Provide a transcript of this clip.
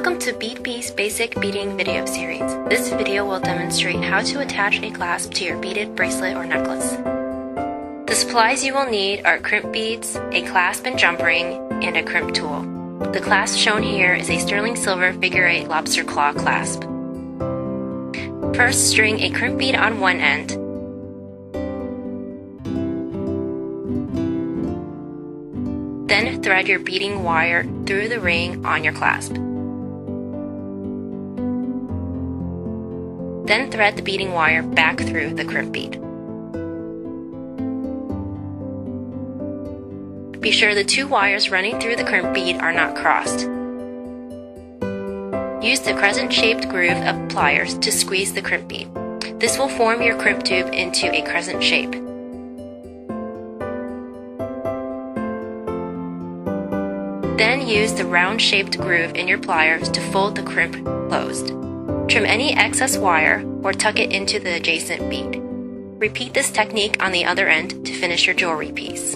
Welcome to Bead Piece Basic Beading video series. This video will demonstrate how to attach a clasp to your beaded bracelet or necklace. The supplies you will need are crimp beads, a clasp and jump ring, and a crimp tool. The clasp shown here is a sterling silver figure 8 lobster claw clasp. First, string a crimp bead on one end. Then thread your beading wire through the ring on your clasp. Then thread the beading wire back through the crimp bead. Be sure the two wires running through the crimp bead are not crossed. Use the crescent-shaped groove of pliers to squeeze the crimp bead. This will form your crimp tube into a crescent shape. Then use the round-shaped groove in your pliers to fold the crimp closed. Trim any excess wire or tuck it into the adjacent bead. Repeat this technique on the other end to finish your jewelry piece.